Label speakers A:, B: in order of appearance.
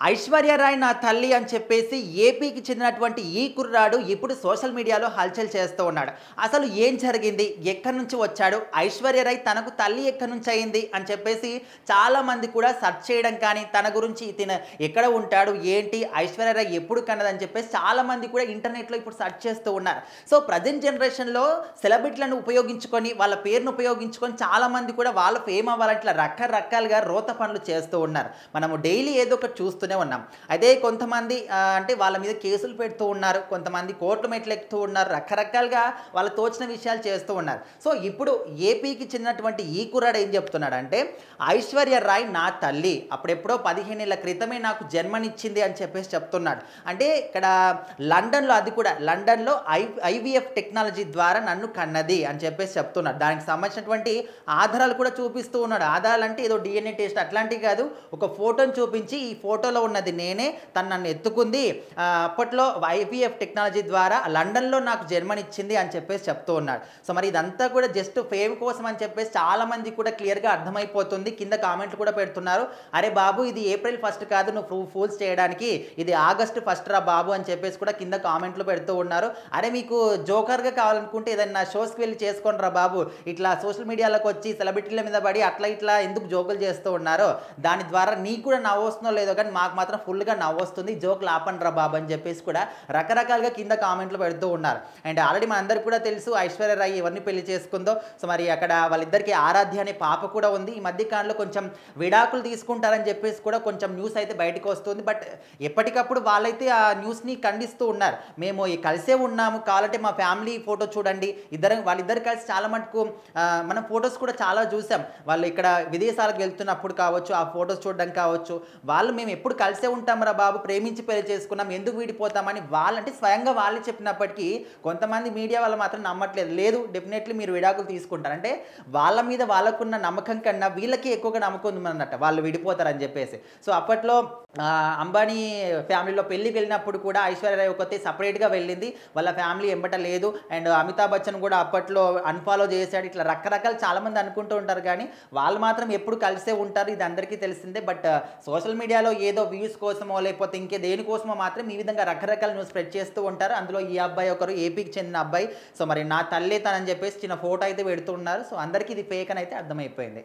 A: ఐశ్వర్య రాయ్ నా తల్లి అని చెప్పేసి ఏపీకి చెందినటువంటి ఈ కుర్రాడు ఇప్పుడు సోషల్ మీడియాలో హల్చల్ చేస్తూ ఉన్నాడు. అసలు ఏం జరిగింది? ఎక్కడి నుంచి వచ్చాడు? ఐశ్వర్య రాయ్ తనకు తల్లి ఎక్కడి నుంచి అయింది అని చెప్పేసి చాలామంది కూడా సెర్చ్ చేయడం కానీ, తన గురించి తిన ఎక్కడ ఉంటాడు? ఏంటి? ఐశ్వర్య రాయ్ ఎప్పుడు కన్నదని చెప్పేసి చాలామంది కూడా ఇంటర్నెట్లో ఇప్పుడు సెర్చ్ చేస్తూ ఉన్నారు. సో ప్రజెంట్ జనరేషన్‌లో సెలబ్రిటీలను ఉపయోగించుకొని, వాళ్ళ పేరును ఉపయోగించుకొని చాలామంది కూడా వాళ్ళ ఫేమ్ అవ్వాలంటే ఇట్లా రకరకాలుగా రోత పనులు చేస్తూ ఉన్నారు. మనము డైలీ ఏదో ఒకటి చూస్తూనే ఉన్నాం. అదే కొంతమంది అంటే వాళ్ళ మీద కేసులు పెడుతూ ఉన్నారు. కొంతమంది కోర్టు మెట్లు ఎక్కుతూ ఉన్నారు. రకరకాలుగా వాళ్ళకి తోచిన విషయాలు చేస్తూ ఉన్నారు. సో ఇప్పుడు ఏపీకి చెందినటువంటి ఈ కుర్రాడు ఏం చెప్తున్నాడంటే, ఐశ్వర్య రాయ్ నా తల్లి. అప్పుడెప్పుడో 15 ఏళ్ల క్రితమే నాకు జన్మనిచ్చింది అని చెప్పేసి చెప్తున్నాడు. అంటే ఇక్కడ లండన్‌లో, అది కూడా లండన్‌లో ఐవీఎఫ్ టెక్నాలజీ ద్వారా నన్ను కన్నది అని చెప్పేసి చెప్తున్నాడు. దానికి సంబంధించినటువంటి ఆధారాలు కూడా చూపిస్తూ ఉన్నాడు. ఆధారాలు అంటే ఏదో డీఎన్ఏ టెస్ట్ అట్లాంటివి కాదు. ఒక ఫోటోని చూపించి, ఈ ఫోటోలో ఉన్నది నేనే, తను నన్ను ఎత్తుకుంది, అప్పట్లో ఐవీఎఫ్ టెక్నాలజీ ద్వారా లండన్‌లో నాకు జన్మనిచ్చింది అని చెప్పేసి చెప్తూ ఉన్నాడు. సో మరి ఇదంతా కూడా జస్ట్ ఫేమ్ కోసం అని చెప్పేసి చాలామంది కూడా క్లియర్‌గా అర్థమైపోతుంది. కింద కామెంట్లు కూడా పెడుతున్నారు. అరే బాబు, ఇది ఏప్రిల్ 1 కాదు నువ్వు ఫూల్స్ చేయడానికి, ఇది ఆగస్టు 1 రా బాబు అని చెప్పేసి కూడా కింద కామెంట్లు పెడుతూ ఉన్నారు. అరే మీకు జోకర్‌గా కావాలనుకుంటే ఏదైనా షోస్‌కి వెళ్ళి చేసుకోండి రా బాబు, ఇట్లా సోషల్ మీడియాలోకి వచ్చి సెలబ్రిటీల మీద పడి అట్లా ఇట్లా ఎందుకు జోకులు చేస్తూ ఉన్నారు? దాని ద్వారా నీకు కూడా నవ్వు వస్తుందో లేదో కానీ మాకు మాత్రం ఫుల్‌గా నవ్వొస్తుంది, జోకులు ఆపండి రా బాబు అని చెప్పేసి కూడా రకరకాలుగా కింద కామెంట్లు పెడుతూ ఉన్నారు. అండ్ ఆల్రెడీ మనందరికీ కూడా తెలుసు ఐశ్వర్య రాయ్ ఎవరిని పెళ్లి చేసుకుందో. సో మరి అక్కడ వాళ్ళిద్దరికీ ఆరాధ్య అనే పాప కూడా ఉంది. ఈ మధ్య కాలంలో కొంచెం విడాకులు తీసుకుంటారని చెప్పేసి కూడా కొంచెం న్యూస్ అయితే బయటకు వస్తుంది. బట్ ఎప్పటికప్పుడు వాళ్ళైతే ఆ న్యూస్ని ఖండిస్తూ ఉన్నారు. మేము కలిసే ఉన్నాము, కావాలంటే మా ఫ్యామిలీ ఫోటో చూడండి, వాళ్ళిద్దరు కలిసి చాలా మటుకు మనం ఫొటోస్ కూడా చాలా చూసాం. వాళ్ళు ఇక్కడ విదేశాలకు వెళ్తున్నప్పుడు కావచ్చు, ఆ ఫొటోస్ చూడడం కావచ్చు, వాళ్ళు మేము ఎప్పుడు కలిసే ఉంటాం రా బాబు, ప్రేమించి పెళ్లి చేసుకున్నాం, ఎందుకు విడిపోతామని వాళ్ళంటే స్వయంగా వాళ్ళే చెప్పినప్పటికీ కొంతమంది మీడియా వాళ్ళు మాత్రం నమ్మట్లేదు. లేదు, డెఫినెట్లీ మీరు విడాకులు తీసుకుంటారు అంటే వాళ్ళ మీద వాళ్ళకున్న నమ్మకం కన్నా వీళ్ళకి ఎక్కువగా నమ్మకం ఉందన్నట్టు, వాళ్ళు విడిపోతారని చెప్పేసి. సో అప్పట్లో అంబానీ ఫ్యామిలీలో పెళ్ళికి వెళ్ళినప్పుడు కూడా ఐశ్వర్య రాయ్ ఒకతే సపరేట్గా వెళ్ళింది, వాళ్ళ ఫ్యామిలీ ఎంబట లేదు. అండ్ అమితాబ్ బచ్చన్ కూడా అప్పట్లో అన్ఫాలో చేశాడు. ఇట్లా రకరకాలు చాలామంది అనుకుంటూ ఉంటారు కానీ వాళ్ళు మాత్రం ఎప్పుడు కలిసే ఉంటారు, ఇది అందరికీ తెలిసిందే. బట్ సోషల్ మీడియాలో ఏదో వ్యూస్ కోసమో లేకపోతే ఇంకే దేనికోసమో మాత్రం ఈ విధంగా రకరకాల న్యూస్ స్ప్రెడ్ చేస్తూ ఉంటారు. అందులో ఈ అబ్బాయి ఒకరు ఏపీకి చెందిన అబ్బాయి. సో మరి నా తల్లి తనని చెప్పేసి చిన్న ఫోటో అయితే పెడుతున్నారు. సో అందరికీ ఇది ఫేక్ అని అయితే అర్థమైపోయింది.